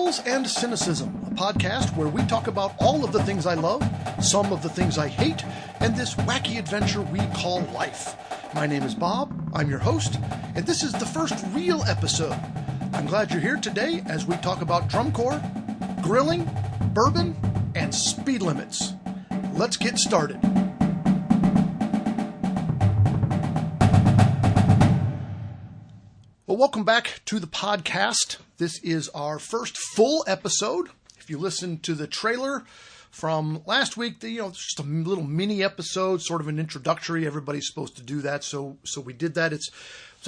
Cymbals and Cynicism, a podcast where we talk about all of the things I love, some of the things I hate, and this wacky adventure we call life. My name is Bob, I'm your host, and this is the first real episode. I'm glad you're here today as we talk about drum corps, grilling, bourbon, and speed limits. Let's get started. Well, welcome back to the podcast. This is our first full episode. If you listened to the trailer from last week, just a little mini episode, sort of an introductory. Everybody's supposed to do that, so we did that. It's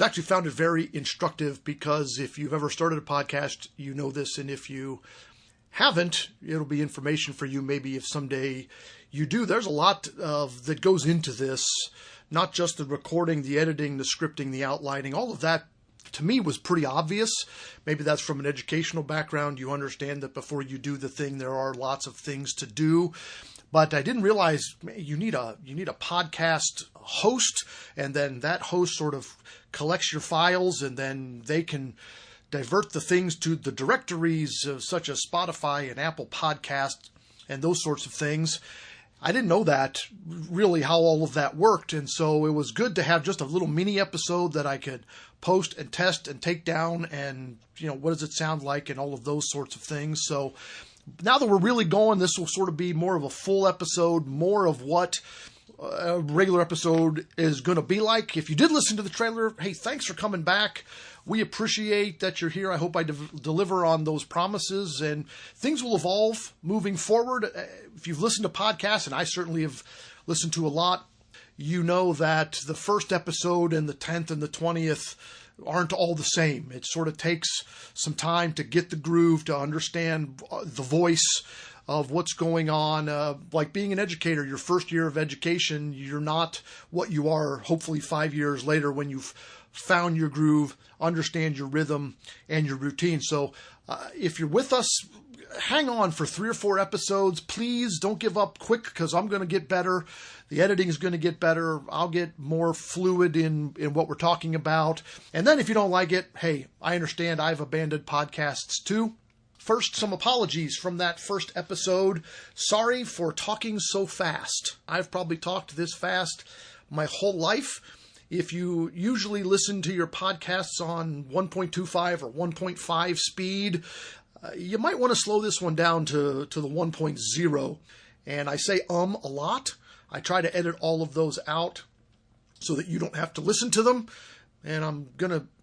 actually found it very instructive because if you've ever started a podcast, you know this, and if you haven't, it'll be information for you. Maybe if someday you do. There's a lot that goes into this, not just the recording, the editing, the scripting, the outlining, all of that. To me was pretty obvious. Maybe that's from an educational background. You understand that before you do the thing, there are lots of things to do. But I didn't realize you need a podcast host, and then that host sort of collects your files, and then they can divert the things to the directories such as Spotify and Apple Podcasts and those sorts of things. I didn't know that, really, how all of that worked, and so it was good to have just a little mini episode that I could post and test and take down and, what does it sound like and all of those sorts of things. So now that we're really going, this will sort of be more of a full episode, more of what a regular episode is going to be like. If you did listen to the trailer, hey, thanks for coming back. We appreciate that you're here. I hope I deliver on those promises, and things will evolve moving forward. If you've listened to podcasts, and I certainly have listened to a lot, you know that the first episode and the 10th and the 20th aren't all the same. It sort of takes some time to get the groove, to understand the voice of what's going on. Like being an educator, your first year of education, you're not what you are hopefully 5 years later when you've found your groove, understand your rhythm and your routine. So if you're with us, hang on for 3 or 4 episodes. Please don't give up quick, because I'm going to get better. The editing is going to get better. I'll get more fluid in what we're talking about. And then if you don't like it, hey, I understand. I've abandoned podcasts too. First, some apologies from that first episode. Sorry for talking so fast. I've probably talked this fast my whole life. If you usually listen to your podcasts on 1.25 or 1.5 speed, you might want to slow this one down to the 1.0. And I say a lot. I try to edit all of those out so that you don't have to listen to them. And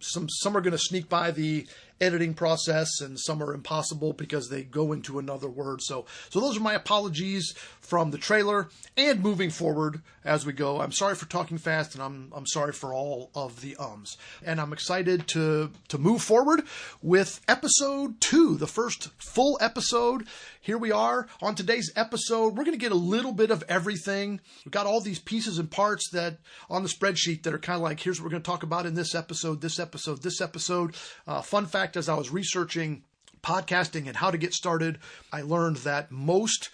some are gonna sneak by the editing process, and some are impossible because they go into another word. So those are my apologies from the trailer and moving forward as we go. I'm sorry for talking fast, and I'm sorry for all of the ums. And I'm excited to move forward with episode 2, the first full episode. Here we are on today's episode. We're going to get a little bit of everything. We've got all these pieces and parts that on the spreadsheet that are kind of like, here's what we're going to talk about in this episode, this episode, this episode. Fun fact, as I was researching podcasting and how to get started, I learned that most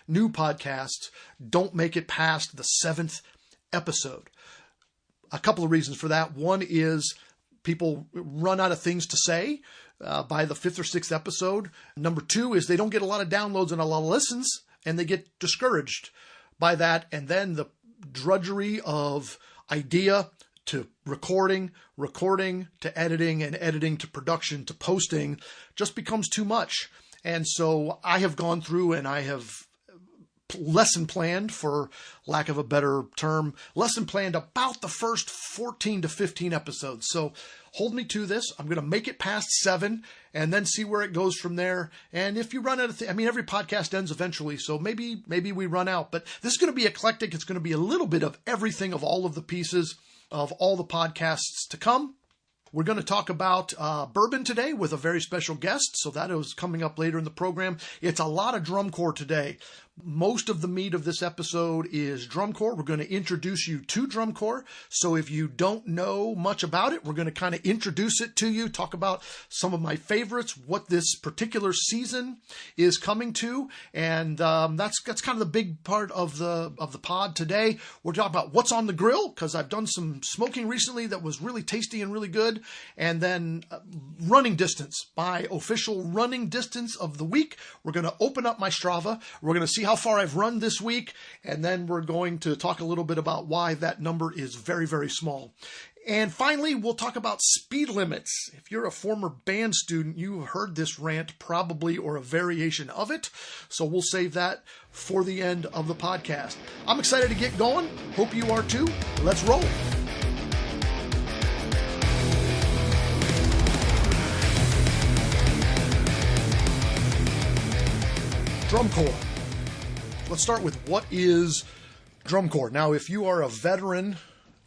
new podcasts don't make it past the 7th episode. A couple of reasons for that. One is people run out of things to say by the 5th or 6th episode. Number 2 is they don't get a lot of downloads and a lot of listens, and they get discouraged by that. And then the drudgery of idea to recording to editing, and editing to production to posting just becomes too much. And so I have gone through and I have lesson planned, for lack of a better term, lesson planned about the first 14 to 15 episodes. So hold me to this. I'm going to make it past 7 and then see where it goes from there. And if you run out of every podcast ends eventually, so maybe we run out. But this is going to be eclectic. It's going to be a little bit of everything, of all of the pieces of all the podcasts to come. We're going to talk about bourbon today with a very special guest, so that is coming up later in the program. It's a lot of drum corps today. Most of the meat of this episode is drum corps. We're going to introduce you to drum corps. So if you don't know much about it, we're going to kind of introduce it to you, talk about some of my favorites, what this particular season is coming to. And that's kind of the big part of the pod today. We're talking about what's on the grill, because I've done some smoking recently that was really tasty and really good. And then running distance, my official running distance of the week. We're going to open up my Strava. We're going to see how far I've run this week, and then we're going to talk a little bit about why that number is very, very small. And finally, we'll talk about speed limits. If you're a former band student, you've heard this rant probably, or a variation of it. So we'll save that for the end of the podcast. I'm excited to get going. Hope you are too. Let's roll. Drum corps. Let's start with what is drum corps. Now, if you are a veteran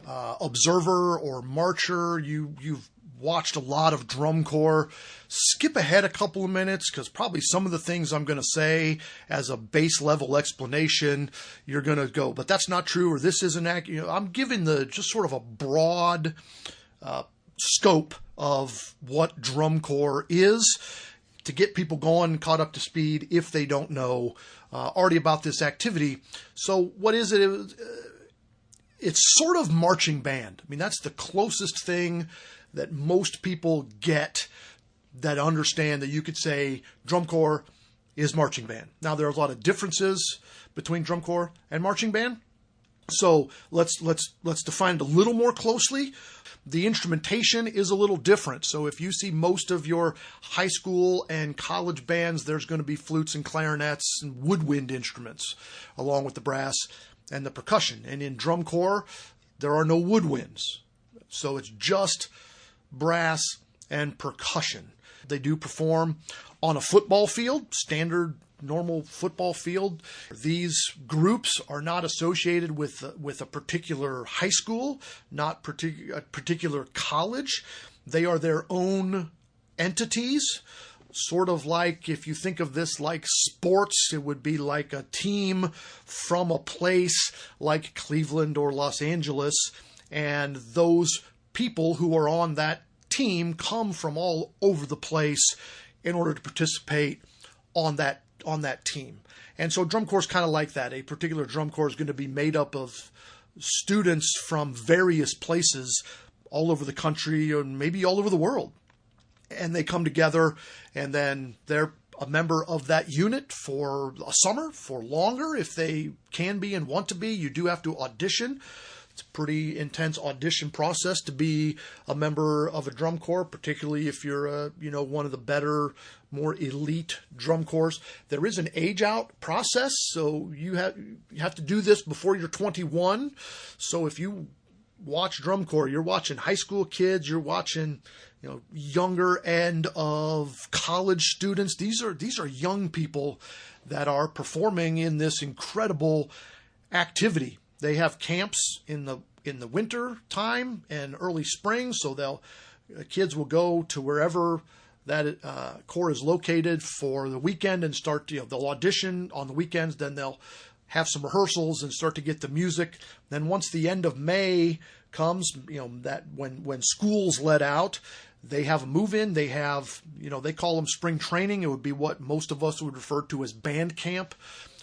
observer or marcher, you've watched a lot of drum corps, skip ahead a couple of minutes, because probably some of the things I'm going to say as a base level explanation, you're going to go, but that's not true, or this isn't accurate. I'm giving just sort of a broad scope of what drum corps is, to get people going, caught up to speed if they don't know already about this activity. So what is it? It's sort of marching band. I mean, that's the closest thing that most people get that understand that you could say drum corps is marching band. Now, there are a lot of differences between drum corps and marching band. So let's define it a little more closely. The instrumentation is a little different. So if you see most of your high school and college bands, there's going to be flutes and clarinets and woodwind instruments, along with the brass and the percussion. And in drum corps, there are no woodwinds. So it's just brass and percussion. They do perform on a football field, standard normal football field. These groups are not associated with a particular high school, not a particular college. They are their own entities, sort of like, if you think of this like sports, it would be like a team from a place like Cleveland or Los Angeles, and those people who are on that team come from all over the place in order to participate on that team. And so drum corps is kind of like that. A particular drum corps is going to be made up of students from various places all over the country, or maybe all over the world. And they come together, and then they're a member of that unit for a summer, for longer if they can be and want to be. You do have to audition. It's a pretty intense audition process to be a member of a drum corps, particularly if you're one of the better, more elite drum corps. There is an age out process, so you have to do this before you're 21. So if you watch drum corps, you're watching high school kids, you're watching younger end of college students. These are young people that are performing in this incredible activity. They have camps in the winter time and early spring, so kids will go to wherever that corps is located for the weekend and start. They'll audition on the weekends, then they'll have some rehearsals and start to get the music. Then once the end of May comes, that when school's let out, they have a move-in. They have, they call them spring training. It would be what most of us would refer to as band camp.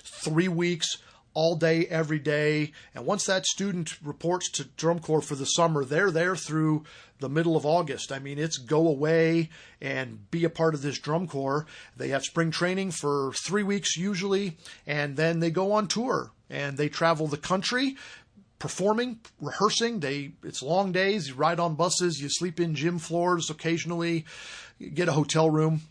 3 weeks. All day, every day. And once that student reports to drum corps for the summer, they're there through the middle of August. I mean, it's go away and be a part of this drum corps. They have spring training for 3 weeks usually, and then they go on tour and they travel the country performing, rehearsing. It's long days. You ride on buses, you sleep in gym floors occasionally, you get a hotel room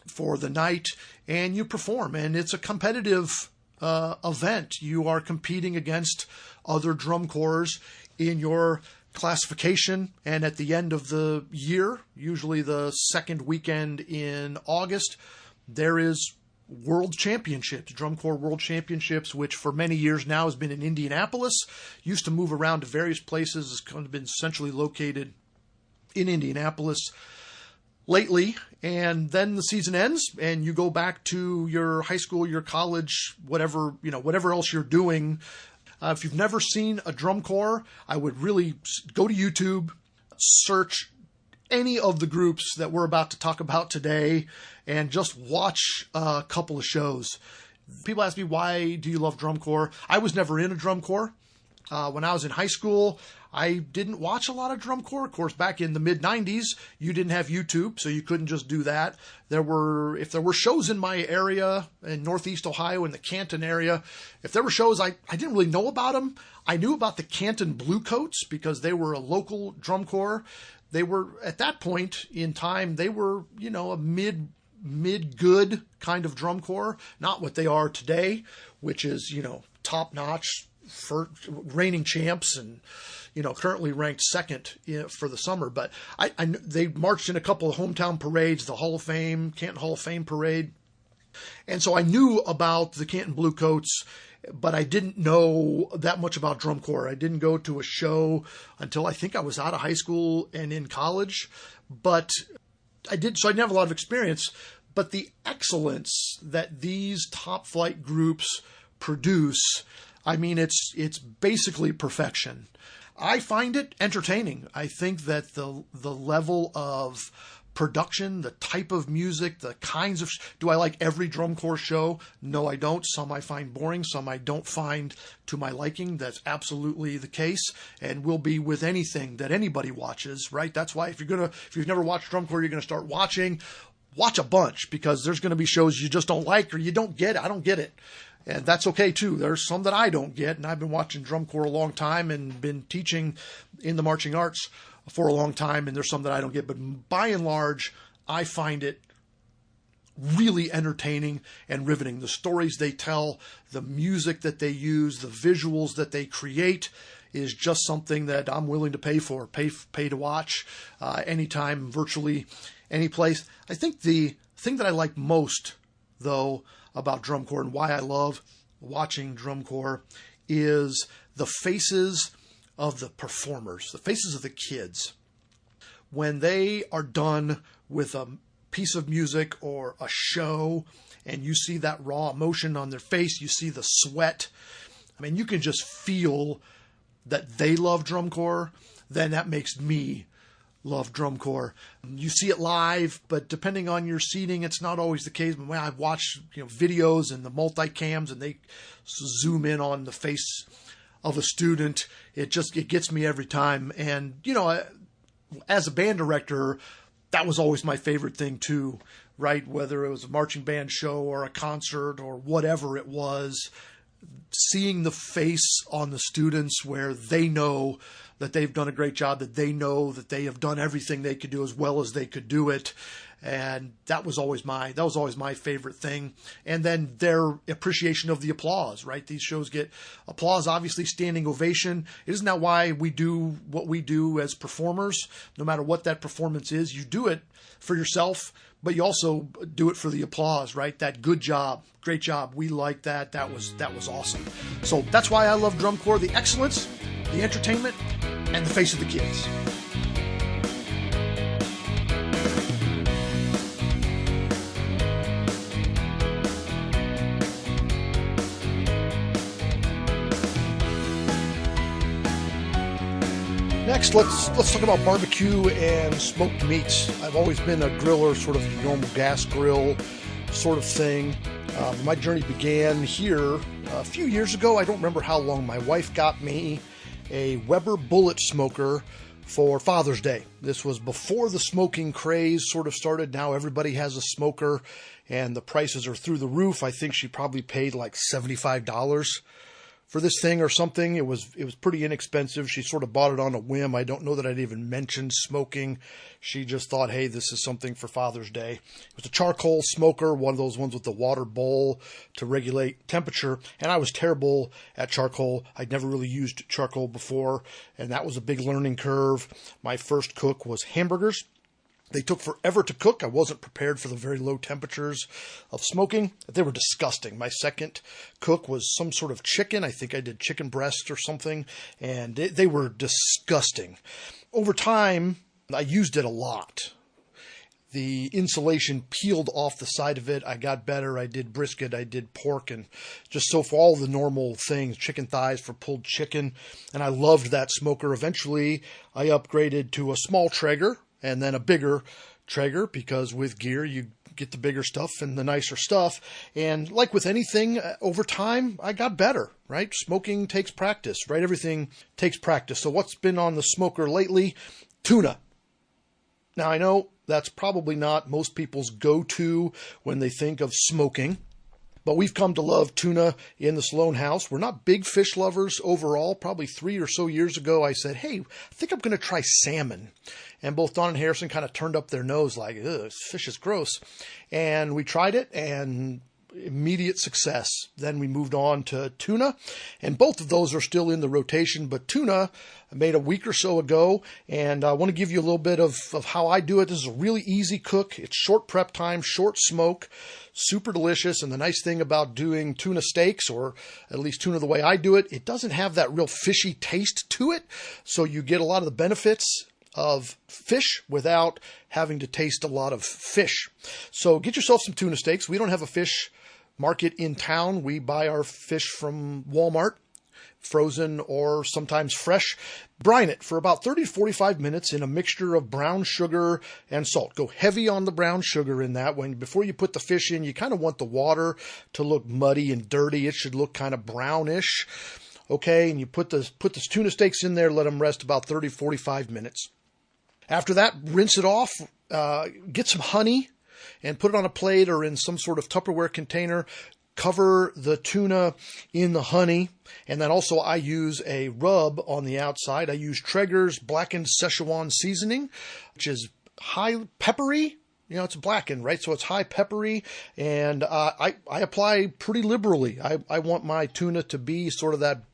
for the night, and you perform. And it's a competitive event. You are competing against other drum corps in your classification, and at the end of the year, usually the second weekend in August, there is world championships, drum corps world championships, which for many years now has been in Indianapolis. Used to move around to various places. It's kind of been centrally located in Indianapolis. lately, and then the season ends and you go back to your high school, your college, whatever, whatever else you're doing. If you've never seen a drum corps, I would really go to YouTube, search any of the groups that we're about to talk about today, and just watch a couple of shows. People ask me, why do you love drum corps? I was never in a drum corps. When I was in high school, I didn't watch a lot of drum corps. Of course, back in the mid-90s, you didn't have YouTube, so you couldn't just do that. If there were shows in my area, in Northeast Ohio, in the Canton area, if there were shows, I didn't really know about them. I knew about the Canton Bluecoats because they were a local drum corps. They were, at that point in time, they were, a mid-good kind of drum corps, not what they are today, which is, top-notch, for reigning champs and, currently ranked second for the summer. But they marched in a couple of hometown parades, the Canton Hall of Fame parade. And so I knew about the Canton Bluecoats, but I didn't know that much about drum corps. I didn't go to a show until I think I was out of high school and in college, but so I didn't have a lot of experience. But the excellence that these top flight groups produce, it's basically perfection. I find it entertaining. I think that the level of production, the type of music, the kinds of... Do I like every drum corps show? No, I don't. Some I find boring. Some I don't find to my liking. That's absolutely the case, and will be with anything that anybody watches, right? That's why if you've never watched drum corps, you're going to start watch a bunch, because there's going to be shows you just don't like or you don't get. I don't get it. And that's okay too. There's some that I don't get, and I've been watching drum corps a long time and been teaching in the marching arts for a long time, and there's some that I don't get. But by and large, I find it really entertaining and riveting. The stories they tell, the music that they use, the visuals that they create is just something that I'm willing to pay for, pay to watch anytime, virtually any place. I think the thing that I like most, though, about drum corps and why I love watching drum corps is the faces of the performers, the faces of the kids. When they are done with a piece of music or a show and you see that raw emotion on their face, you see the sweat, you can just feel that they love drum corps, then that makes me love drum corps. You see it live, but depending on your seating, it's not always the case. But when I watch videos and the multicams and they zoom in on the face of a student, it gets me every time. And as a band director, that was always my favorite thing too, right? Whether it was a marching band show or a concert or whatever it was, seeing the face on the students where they know that they've done a great job, that they know that they have done everything they could do as well as they could do it. And that was always my favorite thing. And then their appreciation of the applause, right? These shows get applause, obviously standing ovation. Isn't that why we do what we do as performers? No matter what that performance is, you do it for yourself, but you also do it for the applause, right? That good job, great job. We like that. That was awesome. So that's why I love drum corps, the excellence, the entertainment, and the face of the kids. Next, let's talk about barbecue and smoked meats. I've always been a griller, sort of normal gas grill sort of thing. My journey began here a few years ago. I don't remember how long. My wife got me a Weber bullet smoker for Father's Day. This was before the smoking craze sort of started. Now everybody has a smoker and the prices are through the roof. I think she probably paid like $75 for this thing or something. It was pretty inexpensive. She sort of bought it on a whim. I don't know that I'd even mentioned smoking. She just thought, hey, this is something for Father's Day. It was a charcoal smoker, one of those ones with the water bowl to regulate temperature. And I was terrible at charcoal. I'd never really used charcoal before, and that was a big learning curve. My first cook was hamburgers. They took forever to cook. I wasn't prepared for the very low temperatures of smoking. They were disgusting. My second cook was some sort of chicken. I think I did chicken breast or something, and they were disgusting. Over time, I used it a lot. the insulation peeled off the side of it. I got better. I did brisket, I did pork, and just so for all the normal things, chicken thighs for pulled chicken. And I loved that smoker. Eventually, I upgraded to a small Traeger and then a bigger Traeger, because with gear, you get the bigger stuff and the nicer stuff. And like with anything, over time, I got better, right? Smoking takes practice, right? Everything takes practice. So what's been on the smoker lately? Tuna. Now, I know that's probably not most people's go-to when they think of smoking, but we've come to love tuna in the Sloan house. We're not big fish lovers overall. Probably 3 or so years ago, I said, hey, I think I'm going to try salmon. And both Don and Harrison kind of turned up their nose like, ugh, fish is gross. And we tried it, and immediate success. Then we moved on to tuna, and both of those are still in the rotation, but tuna I made a week or so ago, and I want to give you a little bit of how I do it. This is a really easy cook. It's short prep time, short smoke, super delicious. And the nice thing about doing tuna steaks, or at least tuna the way I do it, it doesn't have that real fishy taste to it. So you get a lot of the benefits of fish without having to taste a lot of fish. So get yourself some tuna steaks. We don't have a fish market in town. We buy our fish from Walmart, frozen or sometimes fresh. Brine it for about 30 to 45 minutes in a mixture of brown sugar and salt. Go heavy on the brown sugar in that. Before you put the fish in, you kind of want the water to look muddy and dirty. It should look kind of brownish. Okay, and you put the tuna steaks in there, let them rest about 30, 45 minutes. After that, rinse it off, get some honey and put it on a plate or in some sort of Tupperware container. Cover the tuna in the honey. And then also I use a rub on the outside. I use Traeger's blackened Szechuan seasoning, which is high peppery. You know, it's blackened, right? So it's high peppery, and I apply pretty liberally. I want my tuna to be sort of that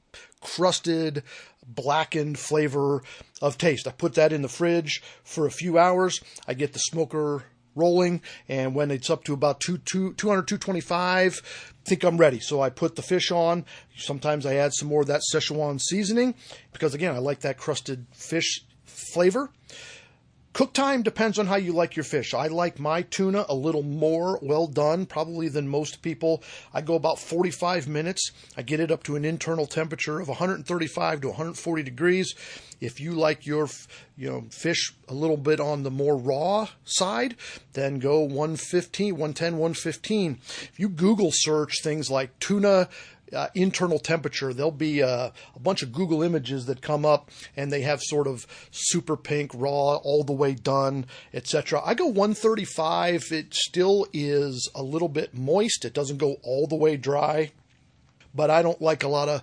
crusted, blackened flavor of taste. I put that in the fridge for a few hours. I get the smoker rolling, and when it's up to about 200, 225, I think I'm ready. So I put the fish on. Sometimes I add some more of that Szechuan seasoning because, again, I like that crusted fish flavor. Cook time depends on how you like your fish. I like my tuna a little more well done, probably than most people. I go about 45 minutes. I get it up to an internal temperature of 135 to 140 degrees. If you like your fish a little bit on the more raw side, then go 115, 110, 115. If you Google search things like tuna internal temperature, there'll be a bunch of Google images that come up, and they have sort of super pink, raw, all the way done, etc. I go 135. It still is a little bit moist. It doesn't go all the way dry, but I don't like a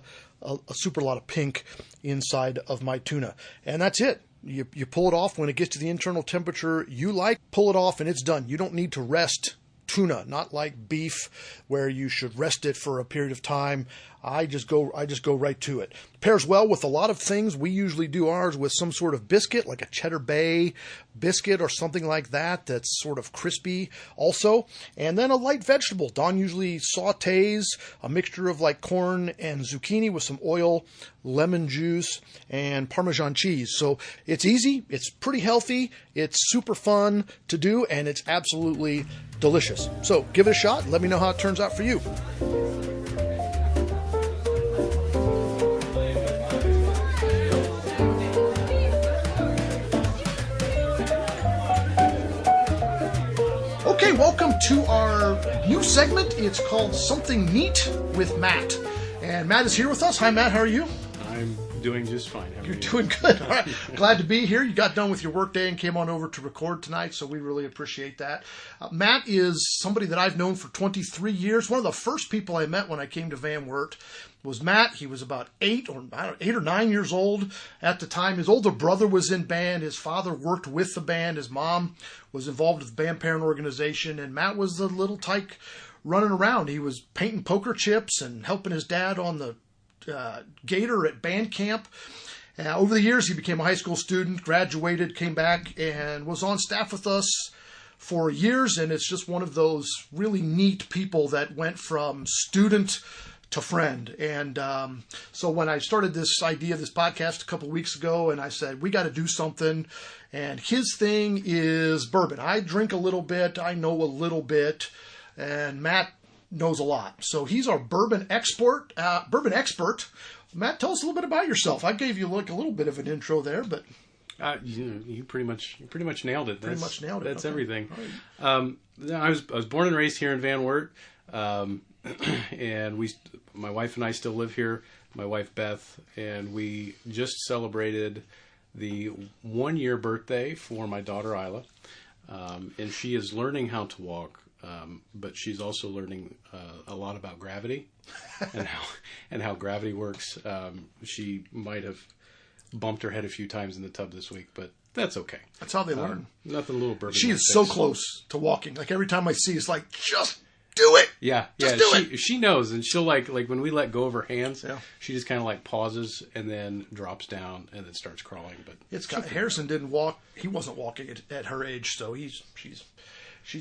super lot of pink inside of my tuna. And that's it. You pull it off when it gets to the internal temperature you like. Pull it off and it's done. You don't need to rest tuna, not like beef where you should rest it for a period of time. I just go right to it. Pairs well with a lot of things. We usually do ours with some sort of biscuit, like a Cheddar Bay biscuit or something like that that's sort of crispy also. And then a light vegetable. Don usually sautés a mixture of like corn and zucchini with some oil, lemon juice, and Parmesan cheese. So it's easy, it's pretty healthy, it's super fun to do, and it's absolutely delicious. So give it a shot. Let me know how it turns out for you. Okay, welcome to our new segment. It's called Something Neat with Matt. And Matt is here with us. Hi, Matt. How are you? I'm doing just fine. You're doing good. All right. Glad to be here. You got done with your workday and came on over to record tonight, so we really appreciate that. Matt is somebody that I've known for 23 years. One of the first people I met when I came to Van Wert was Matt. He was about 8 or 9 years old at the time. His older brother was in band. His father worked with the band. His mom was involved with the band parent organization, and Matt was the little tyke running around. He was painting poker chips and helping his dad on the Gator at band camp. Over the years, he became a high school student, graduated, came back, and was on staff with us for years. And it's just one of those really neat people that went from student to friend. And so when I started this idea of this podcast a couple of weeks ago, and I said, we got to do something, And his thing is bourbon. I drink a little bit. I know a little bit. And Matt knows a lot. So he's our bourbon expert. Matt, tell us a little bit about yourself. I gave you like a little bit of an intro there, but you pretty much nailed it. Pretty much nailed it. That's okay. Everything. Right. I was born and raised here in Van Wert, and my wife and I still live here. My wife Beth, and we just celebrated the 1-year birthday for my daughter Isla, and she is learning how to walk. But she's also learning a lot about gravity and how gravity works. She might have bumped her head a few times in the tub this week, but that's okay. That's how they learn. Nothing a little bourbon. She is so close to walking. Like every time I see, it's like, just do it. Yeah. Just do it. She knows, and she'll like when we let go of her hands, she just kind of like pauses and then drops down and then starts crawling. But Harrison didn't walk. He wasn't walking at her age, so she's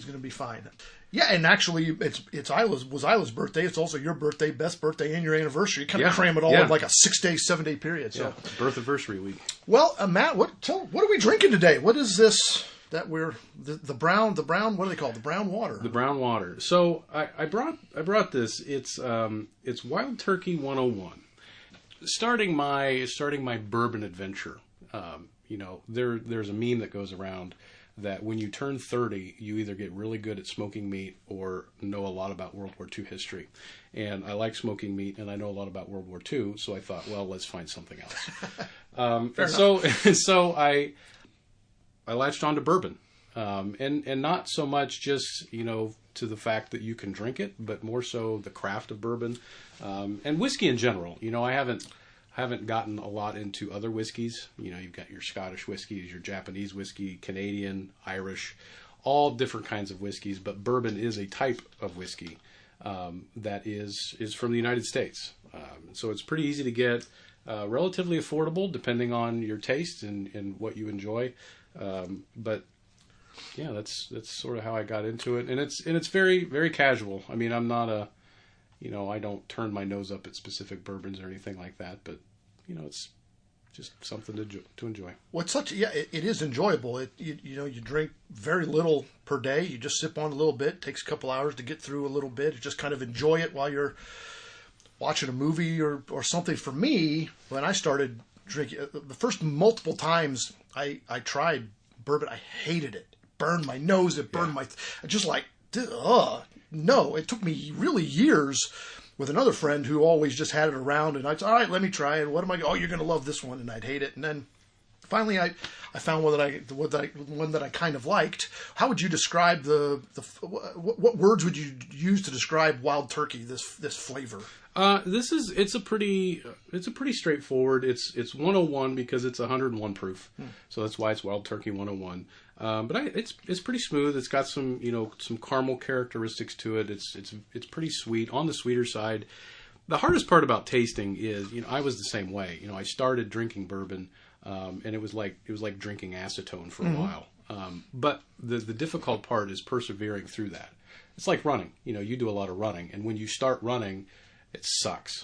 going to be fine. Yeah, and actually, it's Isla's birthday. It's also your birthday, Beth's birthday, and your anniversary. You kind of cram it all in like a 6-day, 7-day period. So birth anniversary week. Well, Matt, what are we drinking today? What is this that we're the brown? What do they call it? The brown water. The brown water. So I brought this. It's Wild Turkey 101. Starting my bourbon adventure. There's a meme that goes around that when you turn 30, you either get really good at smoking meat or know a lot about World War II history. And I like smoking meat, and I know a lot about World War II, so I thought, well, let's find something else. So I latched on to bourbon, and not so much just to the fact that you can drink it, but more so the craft of bourbon, and whiskey in general. I haven't gotten a lot into other whiskeys. You've got your Scottish whiskeys, your Japanese whiskey, Canadian, Irish, all different kinds of whiskeys. But bourbon is a type of whiskey that is from the United States. So it's pretty easy to get, relatively affordable depending on your taste and what you enjoy. But yeah, that's sort of how I got into it, and it's very, very casual. I mean, I'm not I don't turn my nose up at specific bourbons or anything like that, but it's just something to enjoy. Well, it is enjoyable. You drink very little per day. You just sip on a little bit. It takes a couple hours to get through a little bit. You just kind of enjoy it while you're watching a movie or something. For me, when I started drinking, the first multiple times I tried bourbon, I hated it. It burned my nose. It burned just like, no, it took me really years with another friend who always just had it around, and I'd say, all right, let me try it. What am I? Oh, you're going to love this one, and I'd hate it. And then finally, I found one that I kind of liked. How would you describe what words would you use to describe Wild Turkey? This flavor. It's a pretty straightforward. It's 101 because it's 101 proof, so that's why it's Wild Turkey 101. But it's pretty smooth. It's got some some caramel characteristics to it. It's pretty sweet, on the sweeter side. The hardest part about tasting is I was the same way. I started drinking bourbon, and it was like drinking acetone for a while. But the difficult part is persevering through that. It's like running. You do a lot of running, and when you start running, it sucks.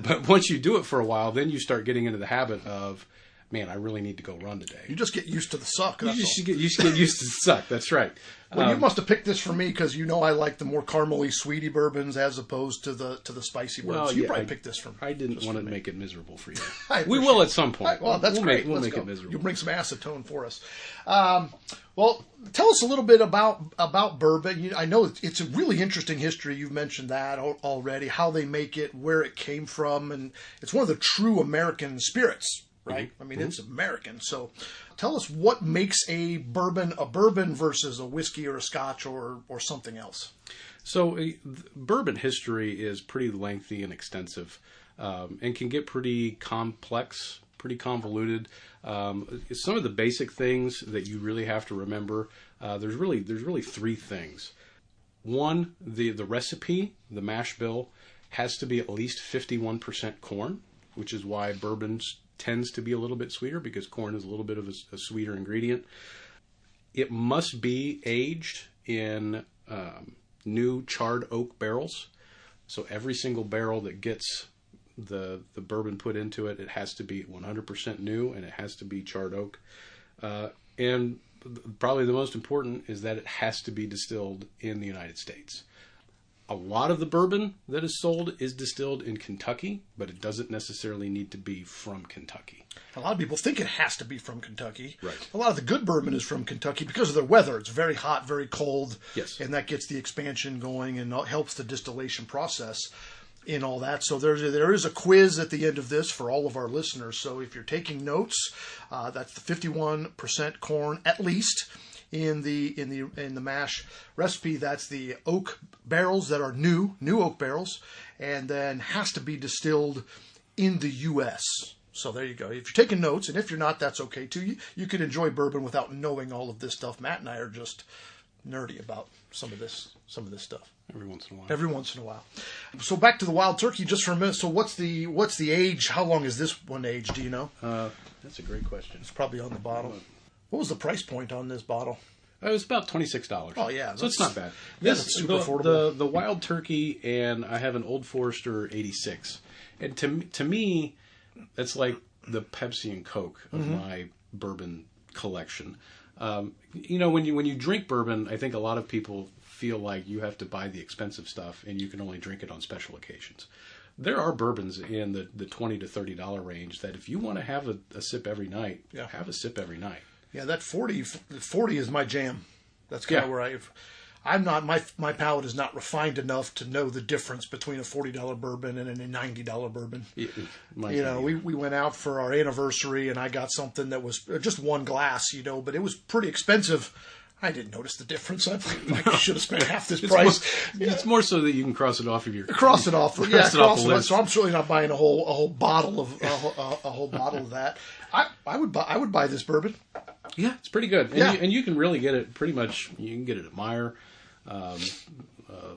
But once you do it for a while, then you start getting into the habit of, man, I really need to go run today. You just get used to the suck. You just get used to the suck. That's right. Well, you must have picked this for me because I like the more caramely, sweety bourbons as opposed to the spicy bourbons. Well, you probably picked this from. I didn't want to make it miserable for you. We will at some point. Well, that's great. We'll make it miserable. You'll bring some acetone for us. Well, tell us a little bit about bourbon. I know it's a really interesting history. You've mentioned that already, how they make it, where it came from, and it's one of the true American spirits, right? Mm-hmm. I mean, it's American. So tell us what makes a bourbon versus a whiskey or a scotch or something else. So bourbon history is pretty lengthy and extensive, and can get pretty complex, pretty convoluted. Some of the basic things that you really have to remember, there's really three things. One, the recipe, the mash bill, has to be at least 51% corn, which is why bourbon tends to be a little bit sweeter, because corn is a little bit of a sweeter ingredient. It must be aged in new charred oak barrels. So every single barrel that gets the bourbon put into it, it has to be 100% new, and it has to be charred oak. And probably the most important is that it has to be distilled in the United States. A lot of the bourbon that is sold is distilled in Kentucky, but it doesn't necessarily need to be from Kentucky. A lot of people think it has to be from Kentucky. Right. A lot of the good bourbon is from Kentucky because of their weather. It's very hot, very cold. Yes. And that gets the expansion going and helps the distillation process in all that. So there is a quiz at the end of this for all of our listeners. So if you're taking notes, that's the 51% corn at least. In the mash recipe, that's the oak barrels that are new oak barrels, and then has to be distilled in the U.S. So there you go. If you're taking notes, and if you're not, that's okay too. You can enjoy bourbon without knowing all of this stuff. Matt and I are just nerdy about some of this stuff. Every once in a while. Every once in a while. So back to the Wild Turkey just for a minute. So what's the age? How long is this one aged? Do you know? That's a great question. It's probably on the bottle. What was the price point on this bottle? It was about $26. Oh yeah, so it's not bad. Yeah, that's super affordable. The Wild Turkey, and I have an Old Forester 86, and to me, that's like the Pepsi and Coke of my bourbon collection. When you drink bourbon, I think a lot of people feel like you have to buy the expensive stuff, and you can only drink it on special occasions. There are bourbons in the $20 to $30 range that if you want to have a sip every night, have a sip every night. Yeah, that 40 is my jam. That's kind of where I'm not, my palate is not refined enough to know the difference between a $40 bourbon and a $90 bourbon. We went out for our anniversary and I got something that was just one glass, but it was pretty expensive. I didn't notice the difference. I should have spent half this price. It's more so that you can cross it off of your cross it off. Cross it off the list. So I'm certainly not buying a whole bottle of that. I would buy this bourbon. Yeah, it's pretty good. And you can really get it pretty much. You can get it at Meijer, the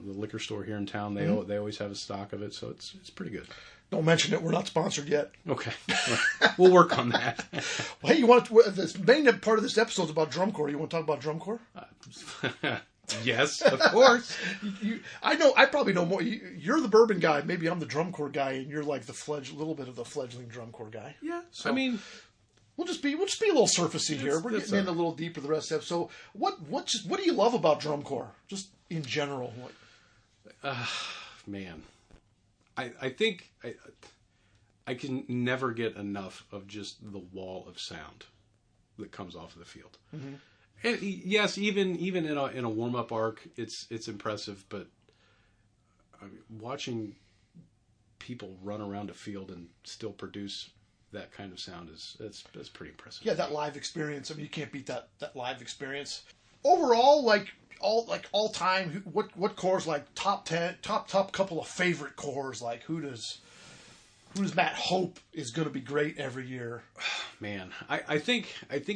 liquor store here in town. They always have a stock of it, so it's pretty good. Don't mention it. We're not sponsored yet. Okay, we'll work on that. Well, hey, the main part of this episode is about drum corps. You want to talk about drum corps? Yes, of course. I know. I probably know more. You're the bourbon guy. Maybe I'm the drum corps guy, and you're like little bit of the fledgling drum corps guy. Yeah. So, I mean, we'll just be a little surfacey here. We're getting in a little deeper the rest of the episode. So what do you love about drum corps, just in general? Man, I think I can never get enough of just the wall of sound that comes off of the field. Mm-hmm. And yes, even in a warm up arc, it's impressive. But watching people run around a field and still produce that kind of sound is pretty impressive. Yeah, that live experience. I mean, you can't beat that live experience. Overall, all time, what corps, like top 10, top couple of favorite corps, like who does Matt hope is going to be great every year? Man, I think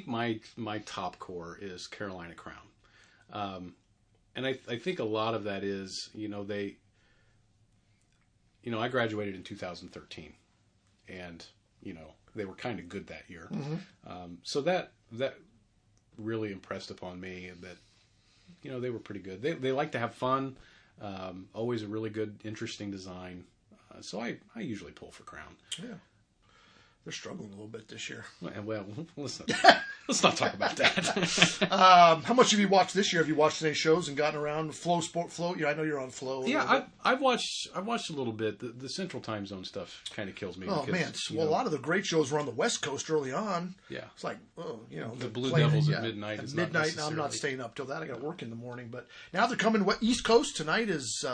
my top corps is Carolina Crown, and I think a lot of that is I graduated in 2013, and they were kind of good that year, so that really impressed upon me that they were pretty good. They like to have fun, always a really good, interesting design. So I usually pull for Crown. Yeah. They're struggling a little bit this year. Well, let's not talk about that. How much have you watched this year? Have you watched any shows and gotten around? Flow? Yeah, I know you're on Flow. Yeah, I've watched a little bit. The Central Time Zone stuff kind of kills me. Oh because, man, a lot of the great shows were on the West Coast early on. Yeah, it's like the Blue Devils at midnight. Is midnight. Not necessarily... I'm not staying up till that. I got to work in the morning. But now they're coming East Coast. Tonight is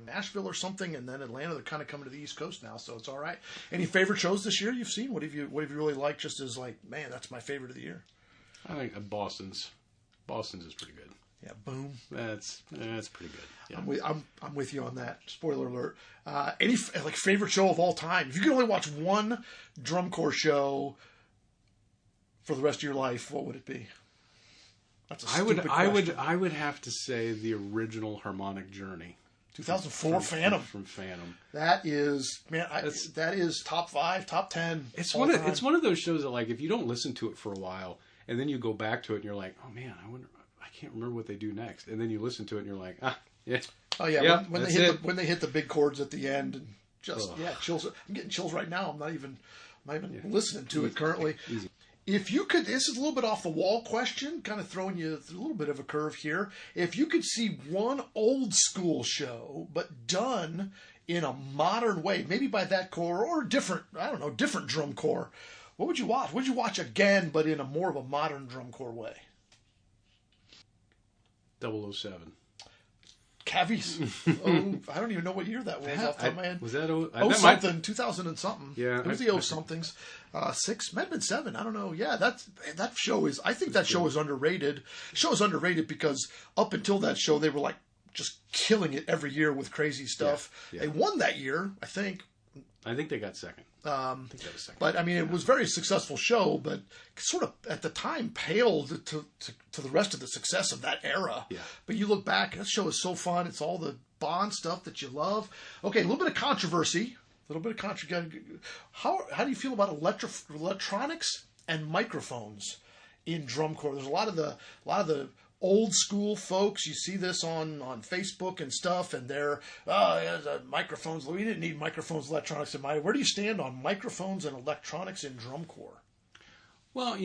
Nashville or something, and then Atlanta. They're kind of coming to the East Coast now, so it's all right. Any favorite shows this year you've seen? What have you really liked? Just as like, man, that's my favorite of the year. I think Boston's is pretty good. Yeah, Boom. That's pretty good. Yeah. I'm with you on that. Spoiler alert. Any favorite show of all time? If you could only watch one drum corps show for the rest of your life, what would it be? That's a stupid question. I would have to say the original Harmonic Journey. 2004 Phantom. From Phantom. That is, man, that is top 5, top 10. It's one of those shows that, like, if you don't listen to it for a while and then you go back to it and you're like, oh man, I can't remember what they do next. And then you listen to it and you're like, yeah. Oh yeah, when they hit the big chords at the end and just chills. I'm getting chills right now. I'm not even listening to it currently. Easy. If you could, this is a little bit off the wall question, kind of throwing you a little bit of a curve here. If you could see one old school show, but done in a modern way, maybe by that core or different, I don't know, different drum corps, what would you watch? Would you watch again, but in a more of a modern drum corps way? 007. Cavies. I don't even know what year that was off the top of my head. Was that something, 2000 and something. Yeah. It was the somethings. 6, might have been 7, I don't know. Yeah, that show is, I think that show is underrated. The show is underrated because up until that show, they were like just killing it every year with crazy stuff. Yeah. They won that year, I think. I think they got second. I think that was second. But I mean, it was a very successful show, but sort of at the time paled to the rest of the success of that era. Yeah. But you look back, that show is so fun. It's all the Bond stuff that you love. Okay, a little bit of controversy. How do you feel about electronics and microphones in drum corps? There's a lot of the old school folks. You see this on Facebook and stuff, and they're microphones. We didn't need microphones, electronics in my. Where do you stand on microphones and electronics in drum corps? Well,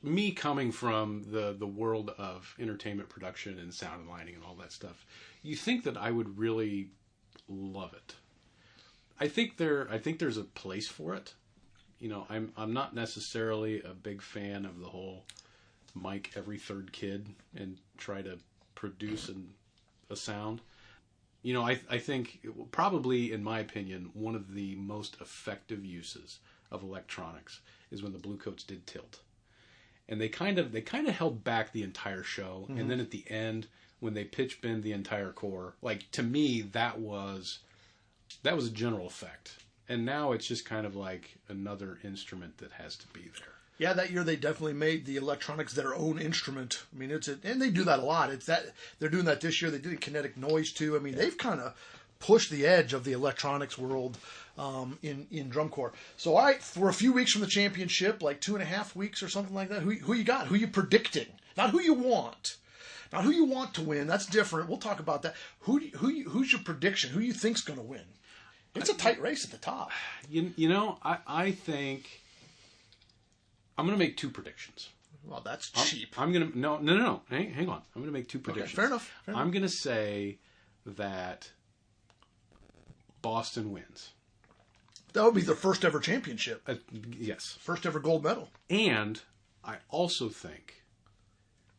me coming from the world of entertainment production and sound and lighting and all that stuff, you think that I would really love it. I think there's a place for it. I'm not necessarily a big fan of the whole mic every third kid and try to produce a sound. I think probably, in my opinion, one of the most effective uses of electronics is when the Bluecoats did Tilt. And they kind of held back the entire show. Mm-hmm. And then at the end, when they pitch bend the entire corps, like, to me, that was a general effect. And now it's just kind of like another instrument that has to be there. Yeah, that year they definitely made the electronics their own instrument. I mean, and they do that a lot. They're doing that this year. They did kinetic noise too. I mean, they've kind of pushed the edge of the electronics world in drum corps. So, all right, for a few weeks from the championship, like 2.5 weeks or something like that, who you got? Who you predicting? Not who you want. Not who you want to win. That's different. We'll talk about that. Who's your prediction? Who you think's going to win? It's a tight race at the top. I think I'm going to make 2 predictions. Well, that's cheap. I'm going to no. Hang on. I'm going to make 2 predictions. Okay, fair enough. I'm going to say that Boston wins. That would be their first ever championship. Yes. First ever gold medal. And I also think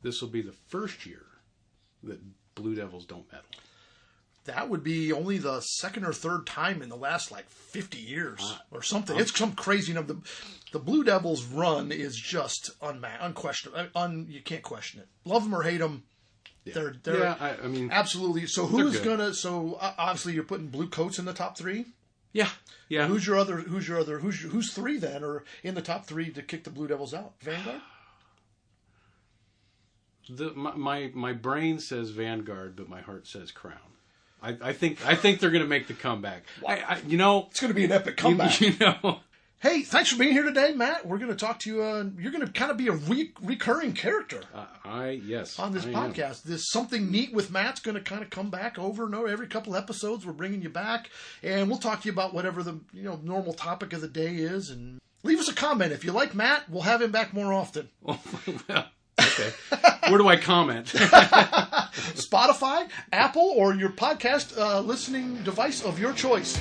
this will be the first year that Blue Devils don't medal. That would be only the second or third time in the last 50 years or something. It's some crazy number. The Blue Devils run is just unquestionable. You can't question it. Love them or hate them. Yeah. They're I mean, absolutely. So who's gonna? So obviously you're putting Blue Coats in the top 3. Yeah. Who's 3 then, or in the top 3 to kick the Blue Devils out? Vanguard. My brain says Vanguard, but my heart says Crown. I think they're going to make the comeback. It's going to be an epic comeback. Hey, thanks for being here today, Matt. We're going to talk to you. You're going to kind of be a recurring character. Yes. On this podcast. There's something neat with Matt's going to kind of come back over and over. Every couple episodes, we're bringing you back, and we'll talk to you about whatever the normal topic of the day is. And leave us a comment if you like Matt. We'll have him back more often. Well, okay. Where do I comment? Spotify, Apple, or your podcast listening device of your choice.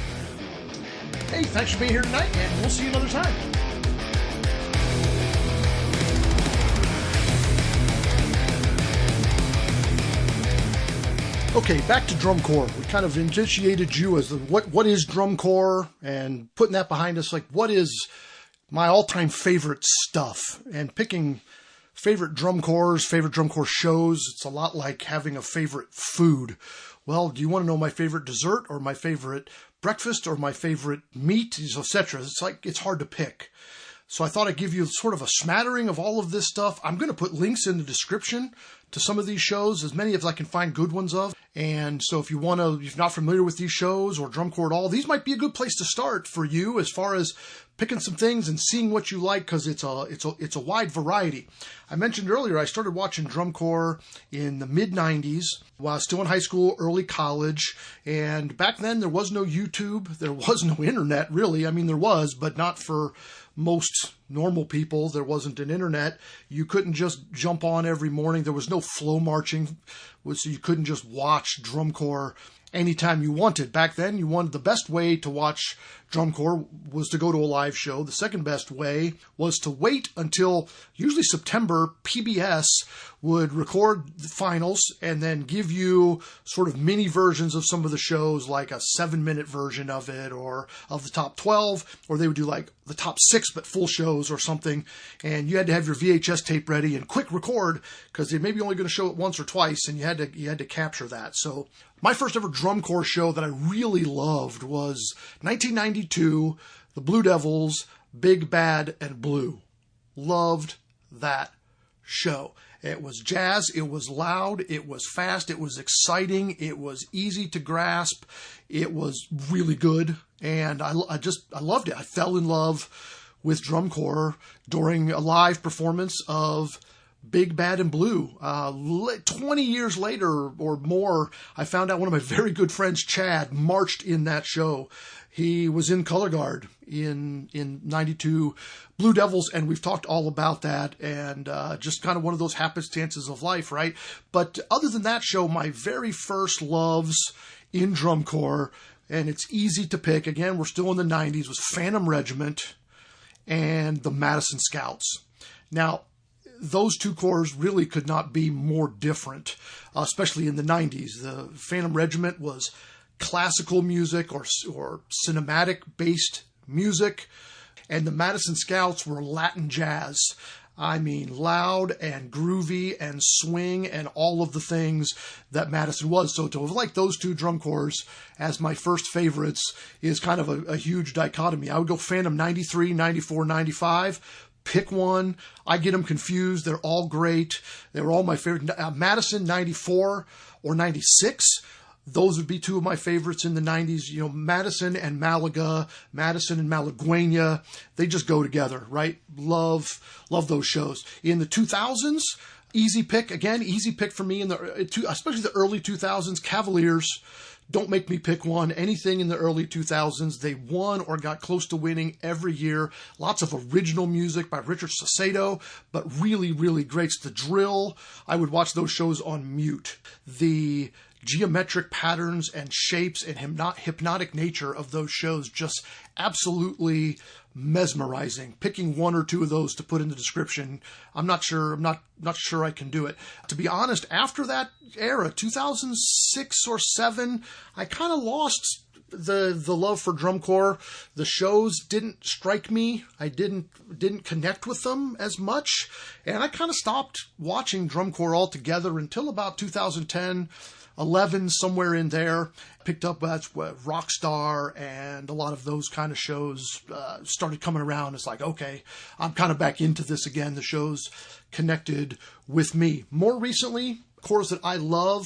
Hey, thanks for being here tonight, and we'll see you another time. Okay, back to drum corps. We kind of initiated you as what is drum corps, and putting that behind us, what is my all-time favorite stuff, and picking favorite drum corps shows. It's a lot like having a favorite food. Well, do you want to know my favorite dessert or my favorite breakfast or my favorite meat, etc.? It's hard to pick. So I thought I'd give you sort of a smattering of all of this stuff. I'm going to put links in the description to some of these shows, as many as I can find good ones of. And so if you're not familiar with these shows or drum corps at all, these might be a good place to start for you as far as picking some things and seeing what you like, because it's a wide variety. I mentioned earlier I started watching drum corps in the mid-90s while I was still in high school, early college, and back then there was no YouTube, there was no internet really. I mean, there was, but not for most normal people. There wasn't an internet. You couldn't just jump on every morning. There was no flow marching, so you couldn't just watch drum corps anytime you wanted. Back then, the best way to watch drum corps was to go to a live show. The second best way was to wait until usually September. PBS would record the finals and then give you sort of mini versions of some of the shows, like a 7-minute version of it or of the top 12, or they would do like the top 6 but full shows or something. And you had to have your VHS tape ready and quick record because they may be only going to show it once or twice, and you had to capture that. So my first ever drum corps show that I really loved was 1992, the Blue Devils, Big Bad and Blue. Loved that show. It was jazz, it was loud, it was fast, it was exciting, it was easy to grasp, it was really good, and I loved it. I fell in love with drum corps during a live performance of Big Bad and Blue. 20 years later or more, I found out one of my very good friends, Chad, marched in that show. He was in color guard in 92 Blue Devils, and we've talked all about that, and just kind of one of those happenstances of life, right? But other than that show, my very first loves in drum corps, and it's easy to pick, again, we're still in the 90s, was Phantom Regiment and the Madison Scouts. Now, those two corps really could not be more different, especially in the 90s. The Phantom Regiment was classical music or cinematic-based music, and the Madison Scouts were Latin jazz. I mean, loud and groovy and swing and all of the things that Madison was. So to have liked those two drum corps as my first favorites is kind of a huge dichotomy. I would go Phantom 93, 94, 95. Pick one. I get them confused. They're all great. They were all my favorite. Madison 94 or 96. Those would be two of my favorites in the 90s. You know, Madison and Malaga, Madison and Malagueña, they just go together, right? Love those shows. In the 2000s, easy pick for me especially the early 2000s. Cavaliers, don't make me pick one. Anything in the early 2000s, they won or got close to winning every year. Lots of original music by Richard Saucedo, but really, really great. It's the drill. I would watch those shows on mute. The geometric patterns and shapes and hypnotic nature of those shows just absolutely mesmerizing. Picking one or two of those to put in the description, I'm not sure I can do it. To be honest, after that era, 2006 or 7, I kind of lost the love for drum corps. The shows didn't strike me. I didn't connect with them as much, and I kind of stopped watching drum corps altogether until about 2010. 11, somewhere in there. Picked up Rockstar and a lot of those kind of shows started coming around. It's like, okay, I'm kind of back into this again. The shows connected with me. More recently, corps that I love,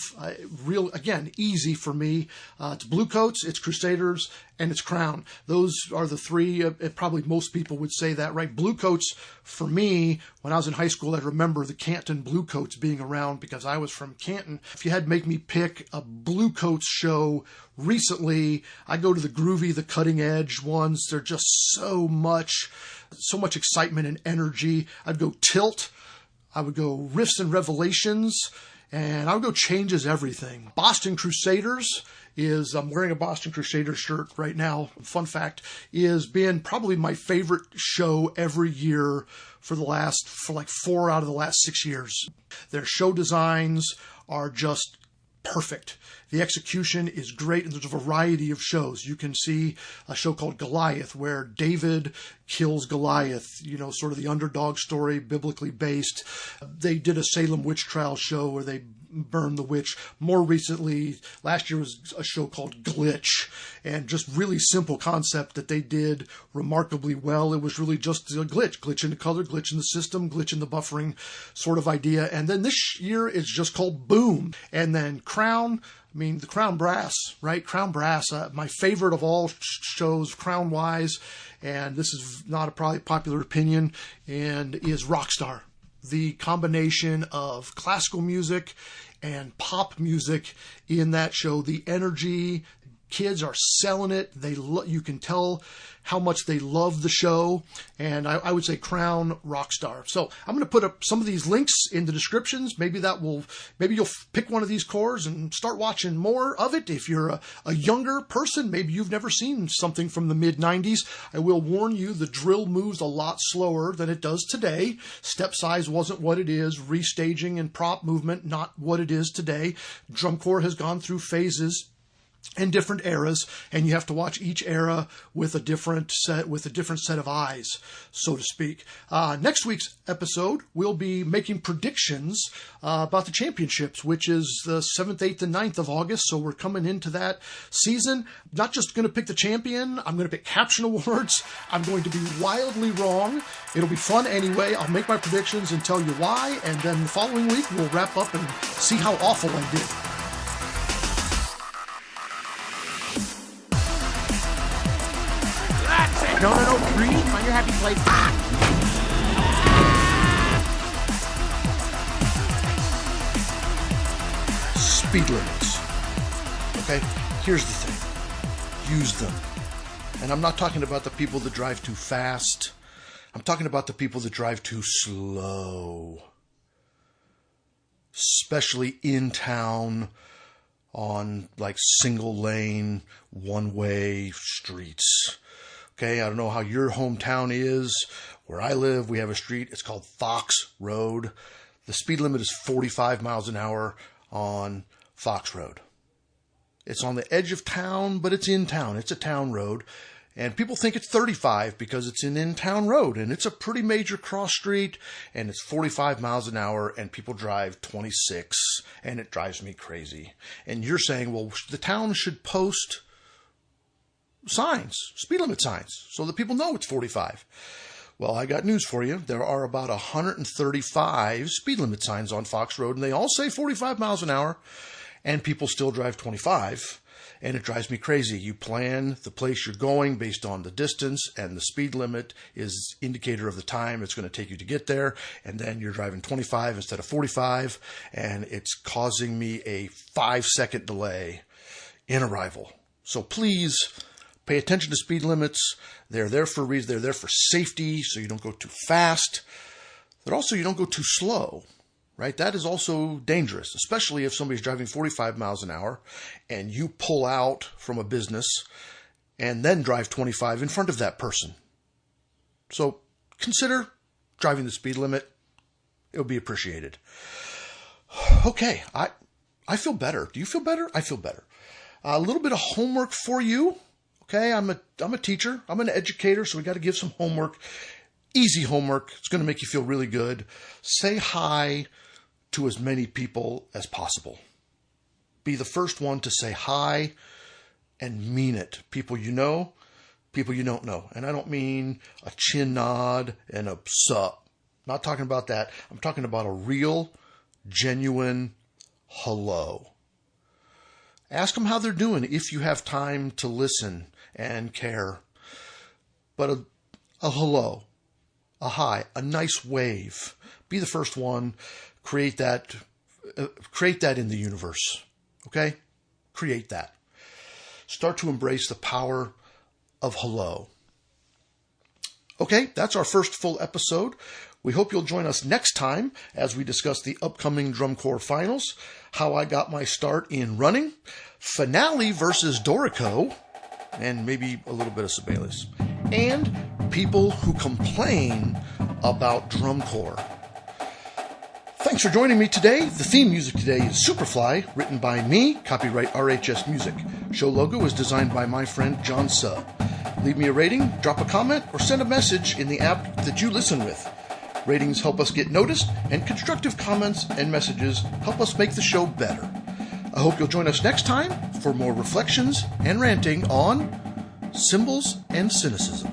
easy for me. It's Bluecoats, it's Crusaders, and it's Crown. Those are the three, probably most people would say that, right? Bluecoats, for me, when I was in high school, I remember the Canton Bluecoats being around because I was from Canton. If you had to make me pick a Bluecoats show recently, I go to the groovy, the cutting edge ones. They're just so much excitement and energy. I'd go Tilt. I would go Riffs and Revelations. And I would go Changes Everything. Boston Crusaders I'm wearing a Boston Crusaders shirt right now. Fun fact, is been probably my favorite show every year for like 4 out of the last 6 years. Their show designs are just perfect. The execution is great, and there's a variety of shows. You can see a show called Goliath, where David kills Goliath, sort of the underdog story, biblically based. They did a Salem witch trial show where they burned the witch. More recently, last year was a show called Glitch, and just really simple concept that they did remarkably well. It was really just a glitch in the color, glitch in the system, glitch in the buffering sort of idea. And then this year it's just called Boom. And then Crown, the Crown Brass, right? Crown Brass, my favorite of all shows, Crown-wise, and this is not a probably popular opinion, and is Rockstar. The combination of classical music and pop music in that show, the energy, Kids are selling it. You can tell how much they love the show, and I would say crown rock star. So I'm going to put up some of these links in the descriptions. Maybe you'll pick one of these cores and start watching more of it. If you're a younger person, maybe you've never seen something from the mid-90s. I will warn you, the drill moves a lot slower than it does today. Step size wasn't what it is. Restaging and prop movement, not what it is today. Drum corps has gone through phases in different eras, and you have to watch each era with a different set of eyes, so to speak. Next week's episode, we'll be making predictions about the championships, which is the 7th, 8th, and 9th of August. So we're coming into that season. Not just going to pick the champion. I'm going to pick caption awards. I'm going to be wildly wrong. It'll be fun anyway. I'll make my predictions and tell you why, and then the following week we'll wrap up and see how awful I did. No, breathe. Find your happy place. Speed limits. Okay? Here's the thing. Use them. And I'm not talking about the people that drive too fast. I'm talking about the people that drive too slow. Especially in town on like single lane, one-way streets. Okay, I don't know how your hometown is. Where I live, we have a street. It's called Fox Road. The speed limit is 45 miles an hour on Fox Road. It's on the edge of town, but it's in town. It's a town road. And people think it's 35 because it's an in-town road. And it's a pretty major cross street. And it's 45 miles an hour. And people drive 26. And it drives me crazy. And you're saying, well, the town should post signs, speed limit signs, so that people know it's 45. Well, I got news for you. There are about 135 speed limit signs on Fox Road, and they all say 45 miles an hour, and people still drive 25, and it drives me crazy. You plan the place you're going based on the distance, and the speed limit is indicator of the time it's going to take you to get there, and then you're driving 25 instead of 45, and it's causing me a 5-second delay in arrival. So please, pay attention to speed limits. They're there for a reason. They're there for safety, so you don't go too fast. But also, you don't go too slow, right? That is also dangerous, especially if somebody's driving 45 miles an hour and you pull out from a business and then drive 25 in front of that person. So consider driving the speed limit. It'll be appreciated. Okay, I feel better. Do you feel better? I feel better. A little bit of homework for you. Okay, I'm a teacher. I'm an educator, so we got to give some homework. Easy homework. It's going to make you feel really good. Say hi to as many people as possible. Be the first one to say hi and mean it. People you know, people you don't know. And I don't mean a chin nod and a sup. Not talking about that. I'm talking about a real, genuine hello. Ask them how they're doing if you have time to listen and care. But a hello, a hi, a nice wave. Be the first one. Create that in the universe. Okay? Create that. Start to embrace the power of hello. Okay, that's our first full episode. We hope you'll join us next time as we discuss the upcoming Drum Corps Finals, how I got my start in running, Finale versus Dorico, and maybe a little bit of Cymbals, and people who complain about drum corps. Thanks for joining me today. The theme music today is Superfly, written by me, copyright RHS Music. Show logo is designed by my friend John Suh. Leave me a rating, drop a comment, or send a message in the app that you listen with. Ratings help us get noticed, and constructive comments and messages help us make the show better. I hope you'll join us next time for more reflections and ranting on Cymbals and Cynicism.